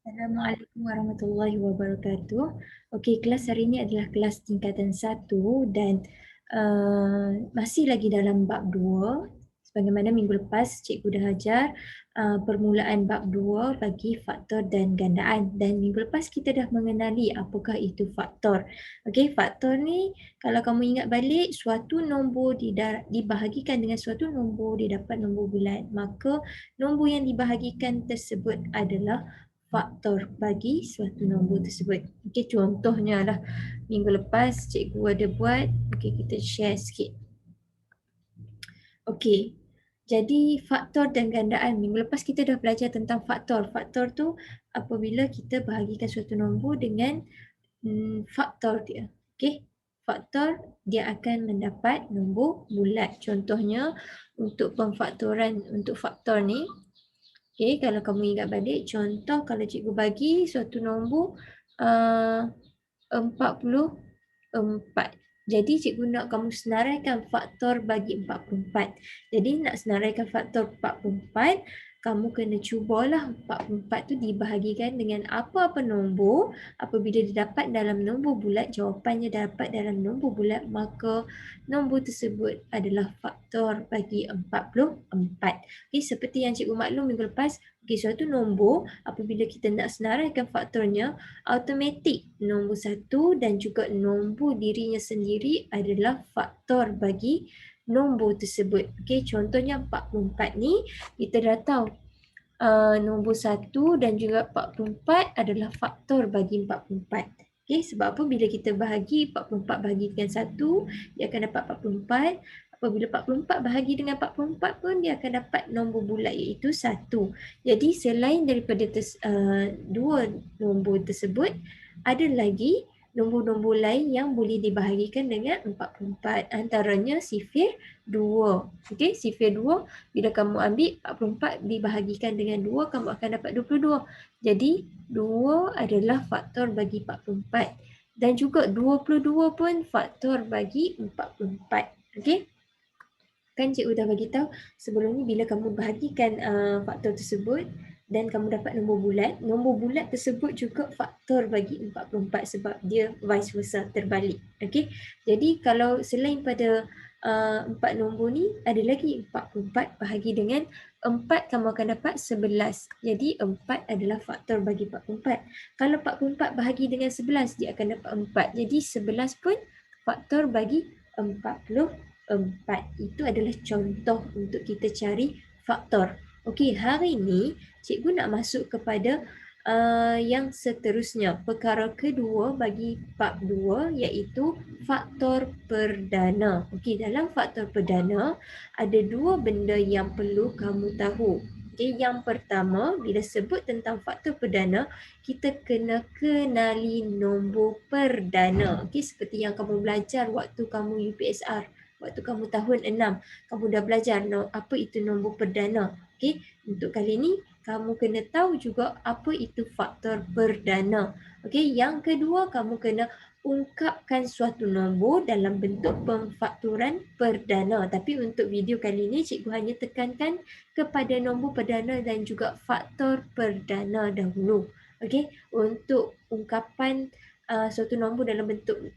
Assalamualaikum warahmatullahi wabarakatuh. Okey, kelas hari ini adalah kelas tingkatan 1 dan masih lagi dalam bab 2. Sebagaimana minggu lepas cikgu dah ajar permulaan bab 2 bagi faktor dan gandaan, dan minggu lepas kita dah mengenali apakah itu faktor. Okey, faktor ni kalau kamu ingat balik, suatu nombor dibahagikan dengan suatu nombor dia dapat nombor bulat, maka nombor yang dibahagikan tersebut adalah faktor bagi suatu nombor tersebut. Okey, contohnya lah minggu lepas cikgu ada buat, okey kita share sikit. Okey, jadi faktor dan gandaan. Minggu lepas kita dah belajar tentang faktor. Faktor tu apabila kita bahagikan suatu nombor dengan faktor dia. Okey, faktor dia akan mendapat nombor bulat. Contohnya untuk pemfaktoran untuk faktor ni, okey, kalau kamu ingat balik, contoh kalau cikgu bagi suatu nombor 44. Jadi cikgu nak kamu senaraikan faktor bagi 44. Jadi nak senaraikan faktor 44, kamu kena cubalah 44 tu dibahagikan dengan apa-apa nombor. Apabila didapat dalam nombor bulat, jawapannya dapat dalam nombor bulat, maka nombor tersebut adalah faktor bagi 44. Okay, seperti yang cikgu maklum minggu lepas, suatu nombor apabila kita nak senaraikan faktornya, automatik nombor 1 dan juga nombor dirinya sendiri adalah faktor bagi nombor tersebut. Okey, contohnya 44 ni kita dah tahu nombor 1 dan juga 44 adalah faktor bagi 44. Okey, sebab apa? Bila kita bahagi 44 bahagi dengan 1, dia akan dapat 44. Apabila 44 bahagi dengan 44 pun dia akan dapat nombor bulat iaitu 1. Jadi selain daripada dua nombor tersebut, ada lagi nombor-nombor lain yang boleh dibahagikan dengan 44. Antaranya sifir 2. Okey, sifir 2 bila kamu ambil 44 dibahagikan dengan 2, kamu akan dapat 22. Jadi 2 adalah faktor bagi 44. Dan juga 22 pun faktor bagi 44. Okey? Kan cikgu dah bagi tahu sebelum ni bila kamu bahagikan faktor tersebut dan kamu dapat nombor bulat tersebut juga faktor bagi 44 sebab dia vice versa, terbalik. Okey. Jadi kalau selain pada 4 nombor ni, ada lagi 44 bahagi dengan 4, kamu akan dapat 11. Jadi 4 adalah faktor bagi 44. Kalau 44 bahagi dengan 11, dia akan dapat 4. Jadi 11 pun faktor bagi 44. Itu adalah contoh untuk kita cari faktor. Okey, hari ini cikgu nak masuk kepada yang seterusnya. Perkara kedua bagi bab 2 iaitu faktor perdana. Okey, dalam faktor perdana ada dua benda yang perlu kamu tahu. Okey, yang pertama, bila sebut tentang faktor perdana, kita kena kenali nombor perdana. Okey, seperti yang kamu belajar waktu kamu UPSR. Waktu kamu tahun 6, kamu dah belajar apa itu nombor perdana. Okey, untuk kali ini kamu kena tahu juga apa itu faktor perdana. Okey, yang kedua kamu kena ungkapkan suatu nombor dalam bentuk pemfaktoran perdana. Tapi untuk video kali ini cikgu hanya tekankan kepada nombor perdana dan juga faktor perdana dahulu. Okey, untuk ungkapan suatu nombor dalam bentuk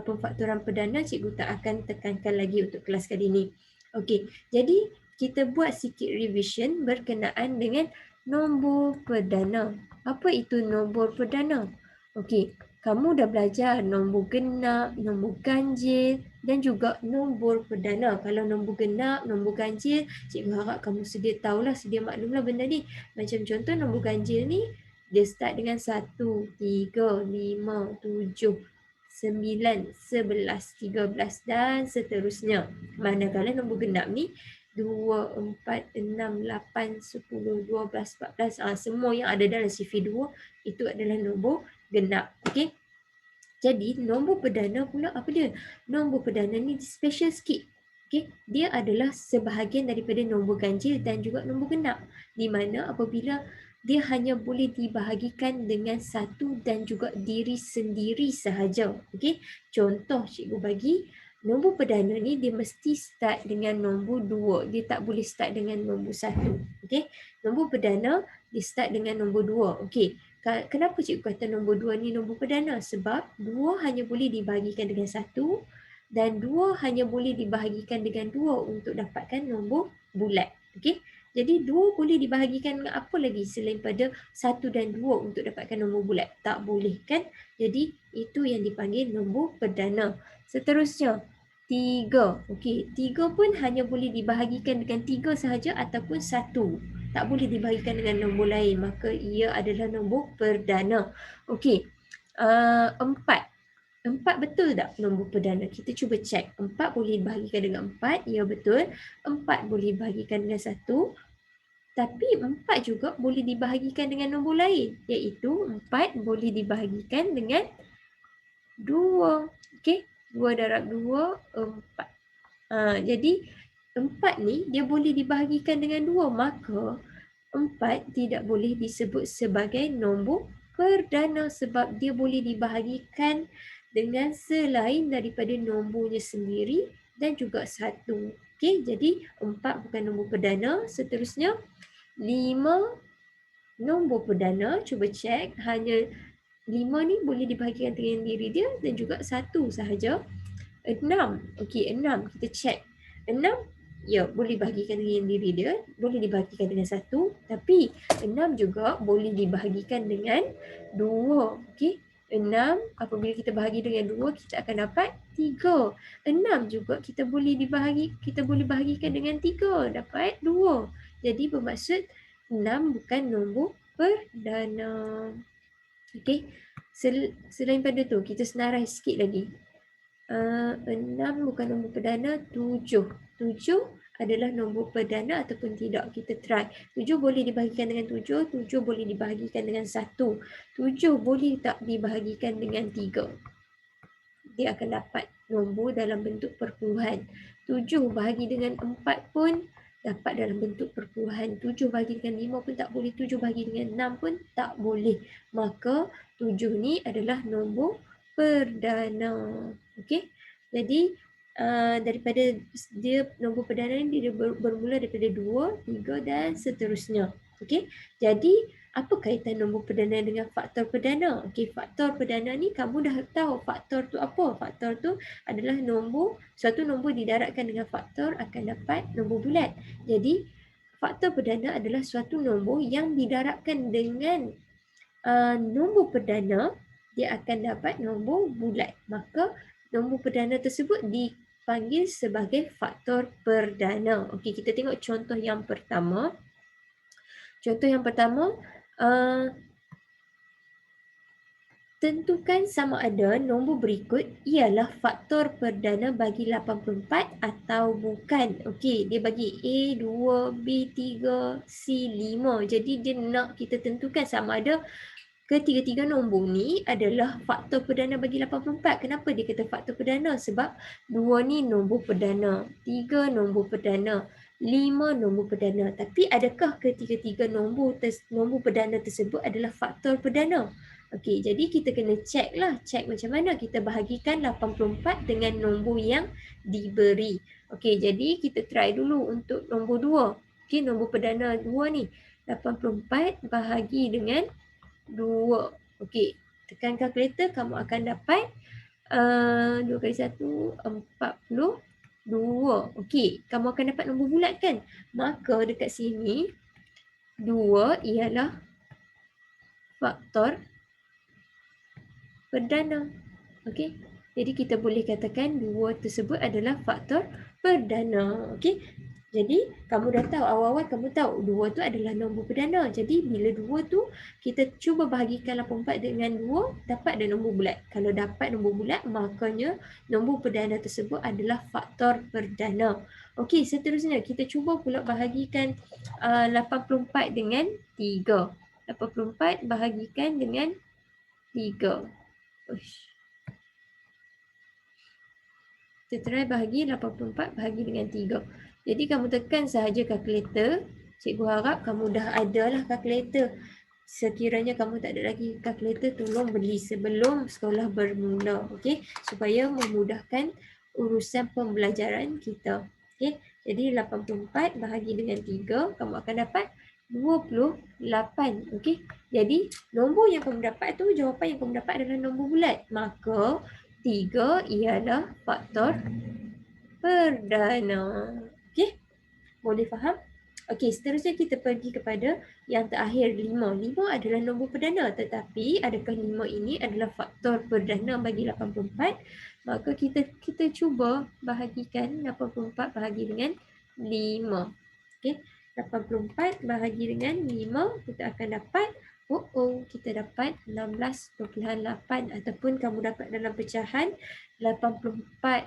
pemfaktoran perdana, cikgu tak akan tekankan lagi untuk kelas kali ini. Okey, jadi kita buat sikit revision berkenaan dengan nombor perdana. Apa itu nombor perdana? Okey, kamu dah belajar nombor genap, nombor ganjil dan juga nombor perdana. Kalau nombor genap, nombor ganjil, cikgu harap kamu sedia tahulah, sedia maklumlah benda ni. Macam contoh nombor ganjil ni, dia start dengan 1, 3, 5, 7, 9, 11, 13 dan seterusnya. Manakala nombor genap ni 2, 4, 6, 8, 10, 12, 14. Semua yang ada dalam sifir 2 itu adalah nombor genap. Okey. Jadi nombor perdana pula apa dia? Nombor perdana ni special sikit. Okey, dia adalah sebahagian daripada nombor ganjil dan juga nombor genap. Di mana apabila dia hanya boleh dibahagikan dengan satu dan juga diri sendiri sahaja. Okey, contoh cikgu bagi nombor perdana ni dia mesti start dengan nombor 2. Dia tak boleh start dengan nombor 1. Okey. Nombor perdana dia start dengan nombor 2. Okey. Kenapa cikgu kata nombor 2 ni nombor perdana? Sebab 2 hanya boleh dibahagikan dengan 1 dan 2 hanya boleh dibahagikan dengan 2 untuk dapatkan nombor bulat. Okey. Jadi 2 boleh dibahagikan dengan apa lagi selain pada 1 dan 2 untuk dapatkan nombor bulat? Tak boleh kan? Jadi itu yang dipanggil nombor perdana. Seterusnya 3. Okey, 3 pun hanya boleh dibahagikan dengan 3 sahaja ataupun 1. Tak boleh dibahagikan dengan nombor lain. Maka ia adalah nombor perdana. Okey, 4. 4 betul tak nombor perdana? Kita cuba cek. 4 boleh dibahagikan dengan 4. Ya, betul. 4 boleh dibahagikan dengan 1. Tapi 4 juga boleh dibahagikan dengan nombor lain. Iaitu 4 boleh dibahagikan dengan 2. Okey. 2 darab 2, 4. Jadi 4 ni dia boleh dibahagikan dengan 2. Maka 4 tidak boleh disebut sebagai nombor perdana sebab dia boleh dibahagikan dengan selain daripada nombornya sendiri dan juga 1. Okey, jadi 4 bukan nombor perdana. Seterusnya 5 nombor perdana. Cuba cek, hanya 5 ni boleh dibahagikan dengan diri dia dan juga 1 sahaja. 6. Okey, 6. Kita cek. 6, ya, boleh bahagikan dengan diri dia. Boleh dibahagikan dengan 1. Tapi 6 juga boleh dibahagikan dengan 2. Okey. 6, apabila kita bahagi dengan 2, kita akan dapat 3. 6 juga kita boleh bahagikan dengan 3. Dapat 2. Jadi bermaksud 6 bukan nombor perdana. Okey. Selain pada tu, kita senarai sikit lagi. 6 bukan nombor perdana, 7. 7 adalah nombor perdana ataupun tidak. Kita try. 7 boleh dibahagikan dengan 7. 7 boleh dibahagikan dengan 1. 7 boleh tak dibahagikan dengan 3. Dia akan dapat nombor dalam bentuk perpuluhan. 7 bahagi dengan 4 pun dapat dalam bentuk perpuluhan. 7 bahagi dengan 5 pun tak boleh. 7 bahagi dengan 6 pun tak boleh. Maka 7 ni adalah nombor perdana. Okey. Jadi daripada dia nombor perdana ni dia bermula daripada 2, 3 dan seterusnya. Okey. Jadi apa kaitan nombor perdana dengan faktor perdana? Okey, faktor perdana ni kamu dah tahu faktor tu apa? Faktor tu adalah suatu nombor didarabkan dengan faktor akan dapat nombor bulat. Jadi faktor perdana adalah suatu nombor yang didarabkan dengan nombor perdana, dia akan dapat nombor bulat. Maka nombor perdana tersebut dipanggil sebagai faktor perdana. Okey, kita tengok contoh yang pertama. Contoh yang pertama, tentukan sama ada nombor berikut ialah faktor perdana bagi 84 atau bukan. Okey, dia bagi A, 2, B, 3, C, 5. Jadi dia nak kita tentukan sama ada ketiga-tiga nombor ni adalah faktor perdana bagi 84. Kenapa dia kata faktor perdana? Sebab 2 ni nombor perdana, 3 nombor perdana, 5 nombor perdana. Tapi adakah ketiga-tiga nombor perdana tersebut adalah faktor perdana? Okey, jadi kita kena cek lah. Cek macam mana kita bahagikan 84 dengan nombor yang diberi. Okey, jadi kita try dulu untuk nombor 2. Okey, nombor perdana 2 ni. 84 bahagi dengan 2. Okey, tekan kalkulator, kamu akan dapat 2 kali 1, 42. Okey, kamu akan dapat nombor bulat kan? Maka dekat sini 2 ialah faktor perdana. Okey, jadi kita boleh katakan 2 tersebut adalah faktor perdana. Okey, jadi kamu dah tahu, awal-awal kamu tahu 2 tu adalah nombor perdana. Jadi bila 2 tu kita cuba bahagikan 84 dengan 2, dapat ada nombor bulat. Kalau dapat nombor bulat, makanya nombor perdana tersebut adalah faktor perdana. Okey, seterusnya kita cuba pula bahagikan 84 dengan 3. 84 bahagikan dengan 3. Kita try bahagi 84 bahagi dengan 3. Jadi kamu tekan sahaja kalkulator. Cikgu harap kamu dah ada lah kalkulator. Sekiranya kamu tak ada lagi kalkulator, tolong beli sebelum sekolah bermula. Okey, supaya memudahkan urusan pembelajaran kita. Okey, jadi 84 bahagi dengan 3, kamu akan dapat 28. Okey, jadi nombor yang kamu dapat tu, jawapan yang kamu dapat adalah nombor bulat. Maka 3 ialah faktor perdana. Okey, boleh faham? Okey, seterusnya kita pergi kepada yang terakhir, 5. 5 adalah nombor perdana, tetapi adakah 5 ini adalah faktor perdana bagi 84? Maka kita cuba bahagikan 84 bahagi dengan 5. Okey, 84 bahagi dengan 5, kita akan dapat kita dapat 16.8 ataupun kamu dapat dalam pecahan 84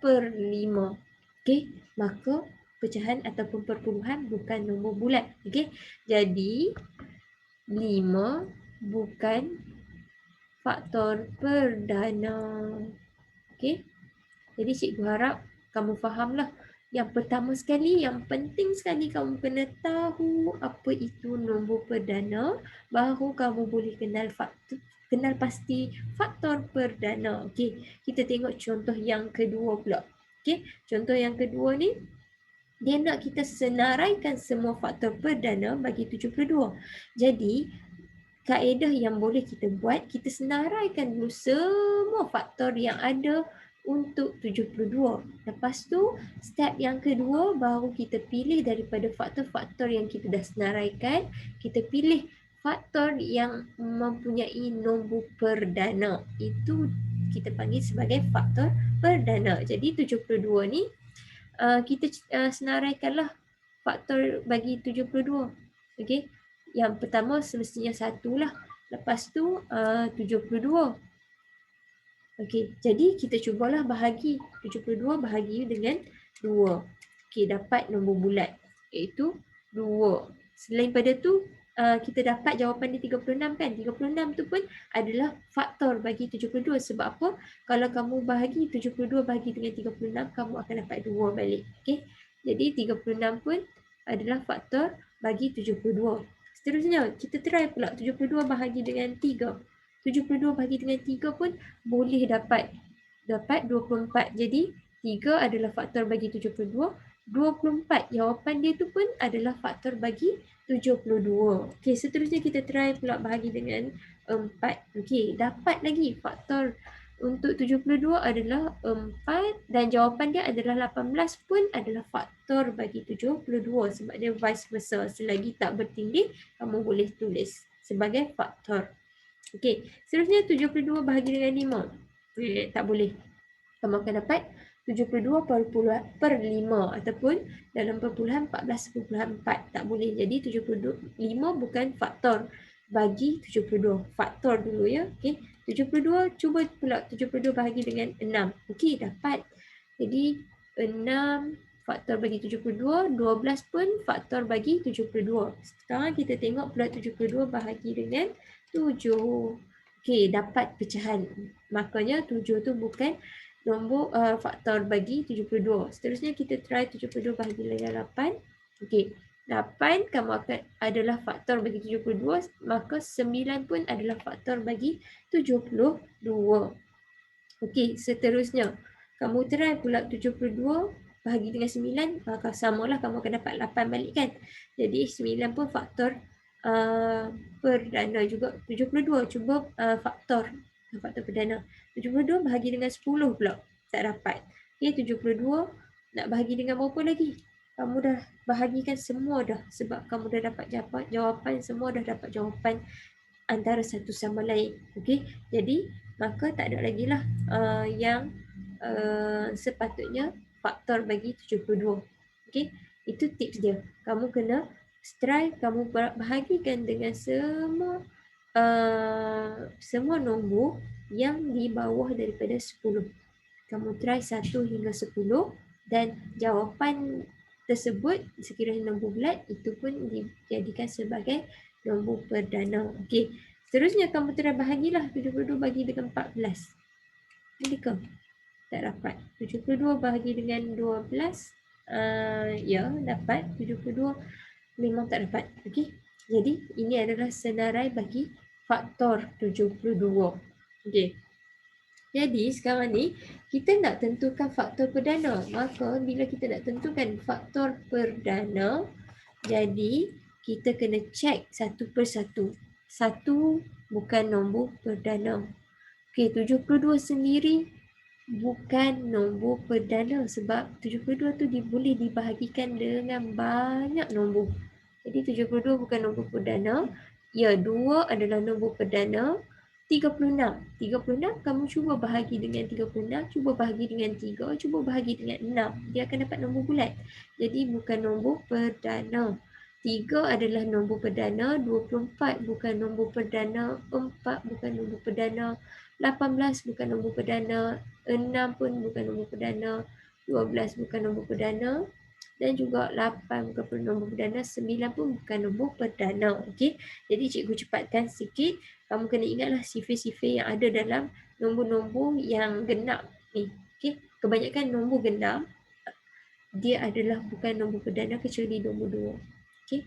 per 5. Okey, maka pecahan ataupun perpuluhan bukan nombor bulat. Okey, jadi 5 bukan faktor perdana. Okey, jadi cikgu harap kamu fahamlah. Yang pertama sekali, yang penting sekali kamu kena tahu apa itu nombor perdana, baru kamu boleh kenal pasti faktor perdana. Okey, kita tengok contoh yang kedua pula. Okey, contoh yang kedua ni dia nak kita senaraikan semua faktor perdana bagi 72. Jadi kaedah yang boleh kita buat, kita senaraikan dulu semua faktor yang ada untuk 72. Lepas tu, step yang kedua baru kita pilih daripada faktor-faktor yang kita dah senaraikan, kita pilih faktor yang mempunyai nombor perdana. Itu kita panggil sebagai faktor perdana. Jadi 72 ni kita senaraikanlah faktor bagi 72. Okey. Yang pertama semestinya 1 lah. Lepas tu 72. Okey, jadi kita cubalah bahagi 72 bahagi dengan 2. Okey, dapat nombor bulat iaitu 2. Selain pada tu kita dapat jawapan dia 36 kan. 36 tu pun adalah faktor bagi 72. Sebab apa? Kalau kamu bahagi 72 bahagi dengan 36, kamu akan dapat 2 balik. Okey. Jadi 36 pun adalah faktor bagi 72. Seterusnya, kita try pula 72 bahagi dengan 3. 72 bahagi dengan 3 pun boleh dapat 24. Jadi 3 adalah faktor bagi 72. 24 jawapan dia tu pun adalah faktor bagi 72. Okey, seterusnya kita try pula bahagi dengan 4. Okey, dapat lagi faktor untuk 72 adalah 4 dan jawapan dia adalah 18 pun adalah faktor bagi 72 sebab dia vice versa. Selagi tak bertindih, kamu boleh tulis sebagai faktor. Okey, seterusnya 72 bahagi dengan 5. Tak boleh. Kamu akan dapat 72 per 5 ataupun dalam perpuluhan 14.4. Tak boleh. Jadi 75 bukan faktor bagi 72. Faktor dulu ya. Okey, 72 cuba pula 72 bahagi dengan 6. Okey, dapat. Jadi 6 faktor bagi 72, 12 pun faktor bagi 72. Sekarang kita tengok pula 72 bahagi dengan 7. Okey, dapat pecahan. Maknanya 7 tu bukan nombor faktor bagi 72. Seterusnya kita try 72 bahagi dengan 8. Okey, 8 kamu akan adalah faktor bagi 72, maka 9 pun adalah faktor bagi 72. Okey, seterusnya kamu try pula 72 bahagi dengan 9, maka samalah kamu akan dapat 8 balik kan. Jadi 9 pun faktor perdana juga. 72 cuba faktor perdana. 72 bahagi dengan 10 pula. Tak dapat. Okey, 72 nak bahagi dengan berapa lagi? Kamu dah bahagikan semua dah. Sebab kamu dah dapat jawapan, semua dah dapat jawapan antara satu sama lain. Okey, jadi maka tak ada lagi lah yang sepatutnya faktor bagi 72. Okey, itu tips dia. Kamu kena try, kamu bahagikan dengan semua nombor yang di bawah daripada 10. Kamu try 1 hingga 10 dan jawapan tersebut sekiranya nombor bulat itu pun dijadikan sebagai nombor perdana. Okey, seterusnya kamu try bahagilah 72 bagi dengan 14. Adakah? Tak dapat. 72 bahagi dengan 12. Ya, dapat. 72 memang tak dapat. Okey. Jadi, ini adalah senarai bagi faktor 72. Okey. Jadi sekarang ni kita nak tentukan faktor perdana. Maka bila kita nak tentukan faktor perdana, jadi kita kena cek satu persatu. Satu bukan nombor perdana. Okey, 72 sendiri bukan nombor perdana sebab 72 tu boleh dibahagikan dengan banyak nombor. Jadi 72 bukan nombor perdana. Ya, 2 adalah nombor perdana. 36. 36 kamu cuba bahagi dengan 36, cuba bahagi dengan 3, cuba bahagi dengan 6. Dia akan dapat nombor bulat. Jadi bukan nombor perdana. 3 adalah nombor perdana, 24 bukan nombor perdana, 4 bukan nombor perdana, 18 bukan nombor perdana, 6 pun bukan nombor perdana, 12 bukan nombor perdana, dan juga 8 bukan nombor perdana, 9 pun bukan nombor perdana. Okey. Jadi cikgu cepatkan sikit. Kamu kena ingatlah sifir-sifir yang ada dalam nombor-nombor yang genap ni. Okey. Kebanyakan nombor genap dia adalah bukan nombor perdana kecuali nombor 2. Okey.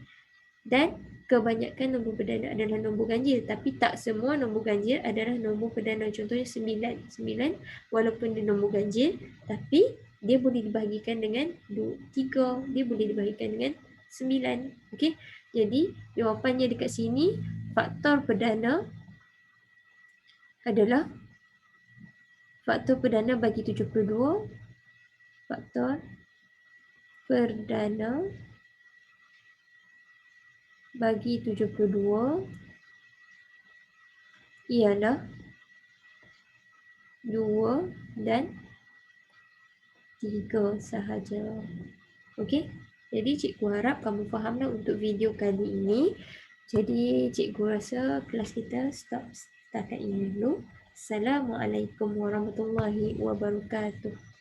Dan kebanyakan nombor perdana adalah nombor ganjil, tapi tak semua nombor ganjil adalah nombor perdana. Contohnya 9. 9 walaupun dia nombor ganjil, tapi dia boleh dibahagikan dengan 3, dia boleh dibahagikan dengan 9. Okey. Jadi jawapannya dekat sini, faktor perdana adalah faktor perdana bagi 72. Faktor perdana bagi 72 ialah 2 dan 3 sahaja. Okey. Jadi cikgu harap kamu fahamlah untuk video kali ini. Jadi cikgu rasa kelas kita stop setakat ini dulu. Assalamualaikum warahmatullahi wabarakatuh.